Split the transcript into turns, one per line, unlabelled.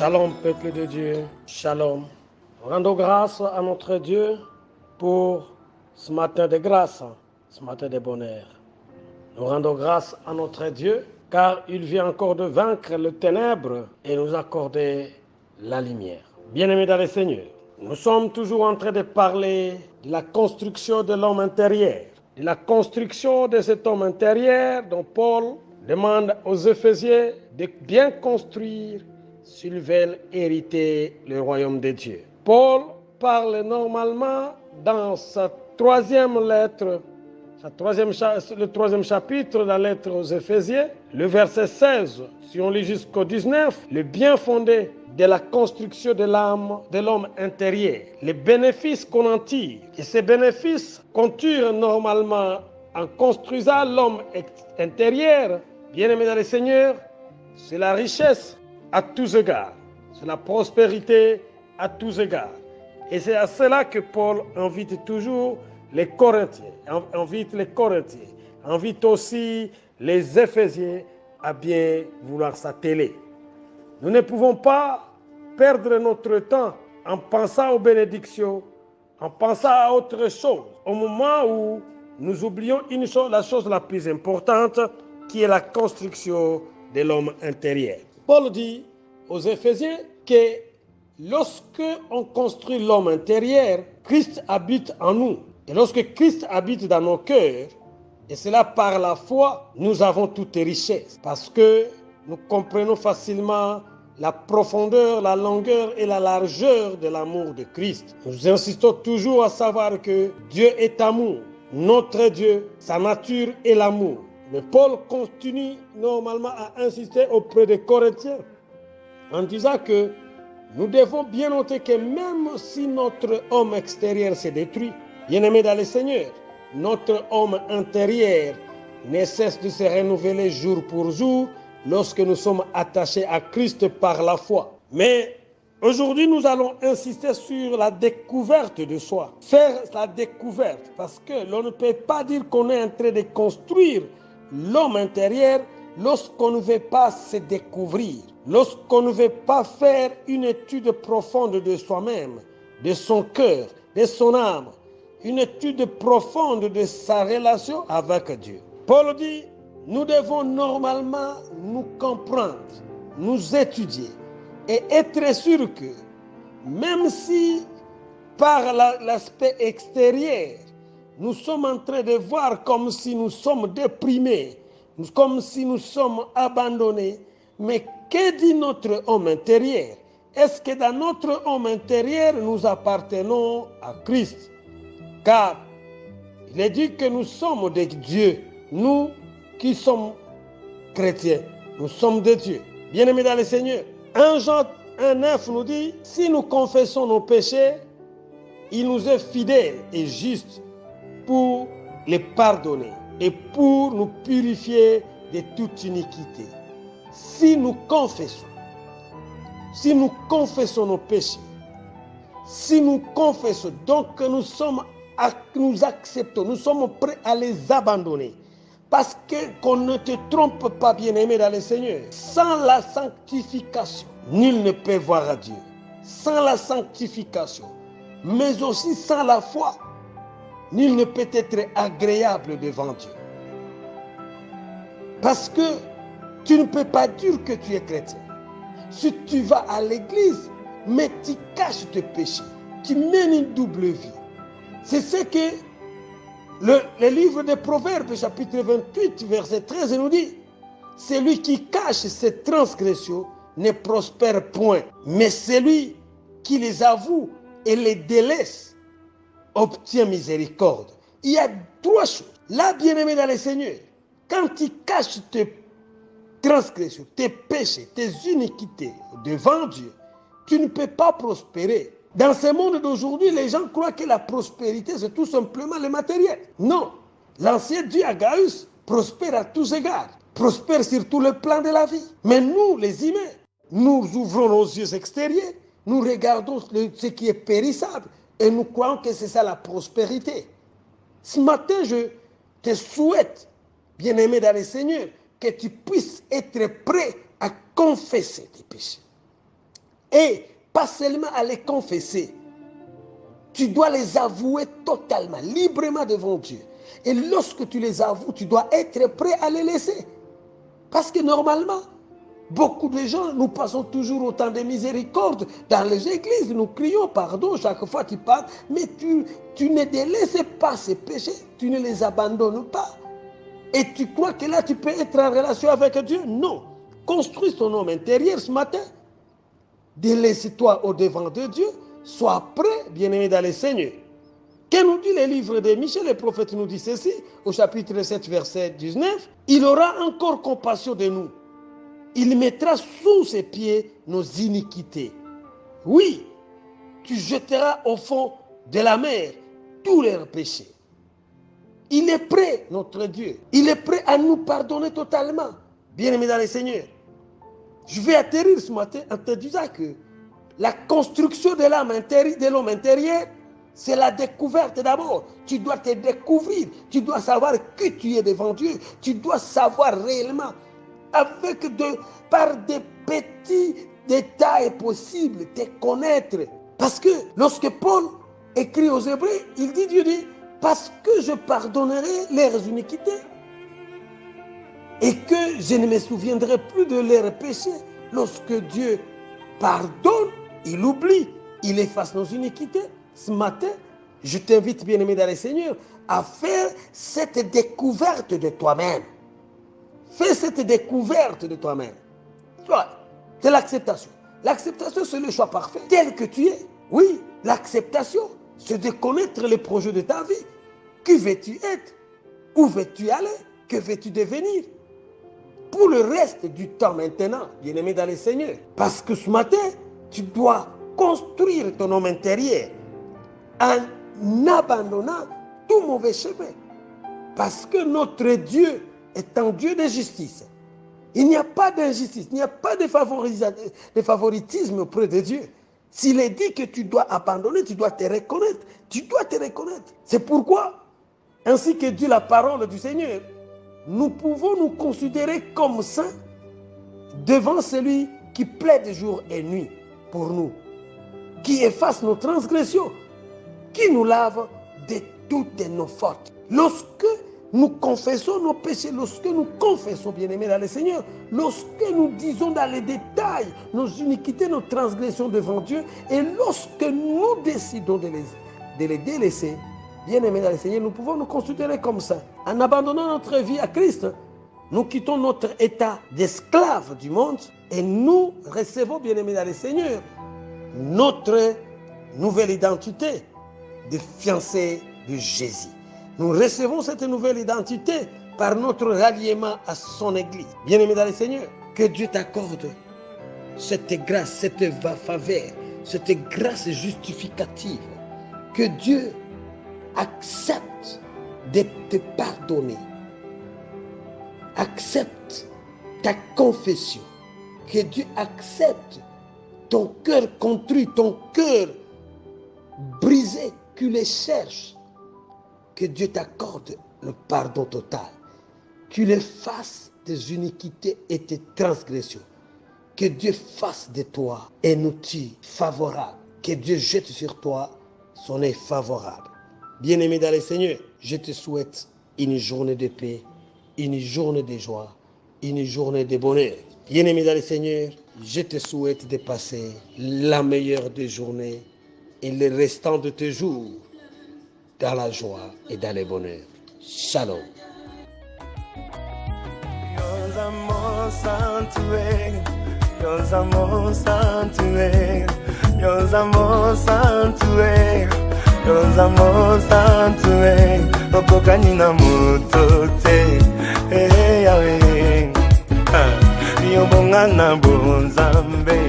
Shalom, peuple de Dieu, shalom. Rendons grâce à notre Dieu pour ce matin de grâce, ce matin de bonheur. Nous rendons grâce à notre Dieu car il vient encore de vaincre le ténèbre et nous accorder la lumière. Bien-aimés dans le Seigneur, nous sommes toujours en train de parler de la construction de l'homme intérieur, de la construction de cet homme intérieur dont Paul demande aux Éphésiens de bien construire s'ils veulent hériter le royaume de Dieu. Paul parle normalement dans sa troisième lettre, le troisième chapitre de la lettre aux Éphésiens, le verset 16, si on lit jusqu'au 19, le bien fondé de la construction de l'âme, de l'homme intérieur, les bénéfices qu'on en tire. Et ces bénéfices qu'on tire normalement en construisant l'homme intérieur, bien-aimé dans le Seigneur, c'est la richesse à tous égards, c'est la prospérité à tous égards. Et c'est à cela que Paul invite toujours les Corinthiens, invite aussi les Éphésiens à bien vouloir s'atteler. Nous ne pouvons pas perdre notre temps en pensant aux bénédictions, en pensant à autre chose, au moment où nous oublions la chose la plus importante, qui est la construction de l'homme intérieur. Paul dit aux Éphésiens que lorsque on construit l'homme intérieur, Christ habite en nous. Et lorsque Christ habite dans nos cœurs, et cela par la foi, nous avons toutes les richesses. Parce que nous comprenons facilement la profondeur, la longueur et la largeur de l'amour de Christ. Nous insistons toujours à savoir que Dieu est amour. Notre Dieu, sa nature est l'amour. Mais Paul continue normalement à insister auprès des Corinthiens en disant que nous devons bien noter que même si notre homme extérieur s'est détruit, bien-aimé dans le Seigneur, notre homme intérieur ne cesse de se renouveler jour pour jour lorsque nous sommes attachés à Christ par la foi. Mais aujourd'hui, nous allons insister sur la découverte de soi. Faire la découverte, parce que l'on ne peut pas dire qu'on est en train de construire l'homme intérieur lorsqu'on ne veut pas se découvrir, lorsqu'on ne veut pas faire une étude profonde de soi-même, de son cœur, de son âme, une étude profonde de sa relation avec Dieu. Paul dit, nous devons normalement nous comprendre, nous étudier et être sûr que même si par l'aspect extérieur, nous sommes en train de voir comme si nous sommes déprimés, comme si nous sommes abandonnés, mais que dit notre homme intérieur? Est-ce que dans notre homme intérieur, nous appartenons à Christ? Car il est dit que nous sommes des dieux, nous qui sommes chrétiens, nous sommes des dieux. Bien-aimés dans le Seigneur, 1 Jean 1,9 nous dit, si nous confessons nos péchés, il nous est fidèle et juste pour les pardonner et pour nous purifier de toute iniquité. Si nous confessons nos péchés, si nous confessons, donc nous acceptons, nous sommes prêts à les abandonner. Parce qu'on ne te trompe pas, bien-aimé dans le Seigneur. Sans la sanctification, nul ne peut voir Dieu. Sans la sanctification, mais aussi sans la foi, nul ne peut être agréable devant Dieu. Parce que tu ne peux pas dire que tu es chrétien. Si tu vas à l'église, mais tu caches tes péchés, tu mènes une double vie. C'est ce que le livre des Proverbes, chapitre 28, verset 13, nous dit. Celui qui cache ses transgressions ne prospère point, mais celui qui les avoue et les délaisse obtient miséricorde. Il y a 3 choses. Là, bien-aimé dans le Seigneur, quand tu caches tes transgressions, tes péchés, tes iniquités devant Dieu, tu ne peux pas prospérer. Dans ce monde d'aujourd'hui, les gens croient que la prospérité, c'est tout simplement le matériel. Non. L'ancien Dieu Aggaïus prospère à tous égards, prospère sur tout le plan de la vie. Mais nous, les humains, nous ouvrons nos yeux extérieurs, nous regardons ce qui est périssable et nous croyons que c'est ça la prospérité. Ce matin, je te souhaite, bien-aimé dans le Seigneur, que tu puisses être prêt à confesser tes péchés,
Et pas seulement à les confesser. Tu dois les avouer totalement, librement devant Dieu. Et lorsque tu les avoues, tu dois être prêt à les laisser. Parce que normalement, beaucoup de gens, nous passons toujours au temps de miséricorde dans les églises. Nous crions pardon chaque fois que tu parles, mais tu ne délaisses pas ces péchés, tu ne les abandonnes pas. Et tu crois que là, tu peux être en relation avec Dieu? Non. Construis ton homme intérieur ce matin. Délaisse-toi au devant de Dieu. Sois prêt, bien-aimé dans le Seigneur. Que nous dit le livre de Michée, le prophète nous dit ceci, au chapitre 7, verset 19. Il aura encore compassion de nous. Il mettra sous ses pieds nos iniquités. Oui, tu jetteras au fond de la mer tous leurs péchés. Il est prêt, notre Dieu. Il est prêt à nous pardonner totalement. Bien-aimé dans le Seigneur. Je vais atterrir ce matin en te disant que la construction de l'homme intérieur, c'est la découverte d'abord. Tu dois te découvrir. Tu dois savoir qui tu es devant Dieu. Tu dois savoir réellement, par des petits détails possibles, te connaître. Parce que lorsque Paul écrit aux Hébreux, Dieu dit, parce que je pardonnerai leurs iniquités et que je ne me souviendrai plus de leurs péchés. Lorsque Dieu pardonne, il oublie, il efface nos iniquités. Ce matin, je t'invite, bien-aimé dans le Seigneur, à faire cette découverte de toi-même. Fais cette découverte de toi-même. C'est l'acceptation. L'acceptation, c'est le choix parfait, tel que tu es. Oui, l'acceptation, c'est de connaître les projets de ta vie. Qui veux-tu être? Où veux-tu aller? Que veux-tu devenir? Pour le reste du temps maintenant, bien-aimé dans le Seigneur. Parce que ce matin, tu dois construire ton homme intérieur en abandonnant tout mauvais chemin. Parce que notre Dieu est un Dieu de justice. Il n'y a pas d'injustice, il n'y a pas de favoritisme auprès de Dieu. S'il est dit que tu dois abandonner, tu dois te reconnaître. Tu dois te reconnaître. C'est pourquoi, ainsi que dit la parole du Seigneur, nous pouvons nous considérer comme saints devant celui qui plaide jour et nuit pour nous, qui efface nos transgressions, qui nous lave de toutes nos fautes. Lorsque nous confessons nos péchés, lorsque nous confessons, bien-aimés dans le Seigneur, lorsque nous disons dans les détails nos iniquités, nos transgressions devant Dieu, et lorsque nous décidons de les délaisser, bien-aimés dans le Seigneur, nous pouvons nous considérer comme ça. En abandonnant notre vie à Christ, nous quittons notre état d'esclave du monde et nous recevons, bien-aimés dans le Seigneur, notre nouvelle identité de fiancé de Jésus. Nous recevons cette nouvelle identité par notre ralliement à son Église. Bien-aimé dans le Seigneur, que Dieu t'accorde cette grâce, cette faveur, cette grâce justificative. Que Dieu accepte de te pardonner. Accepte ta confession. Que Dieu accepte ton cœur contrit, ton cœur brisé, que les cherche. Que Dieu t'accorde le pardon total. Tu les fasses tes iniquités et tes transgressions. Que Dieu fasse de toi un outil favorable. Que Dieu jette sur toi son œil favorable. Bien-aimé dans le Seigneur, je te souhaite une journée de paix, une journée de joie, une journée de bonheur. Bien-aimé dans le Seigneur, je te souhaite de passer la meilleure des journées et le restant de tes jours dans la joie et dans le bonheur. Shalom.
Yobongana bonzambe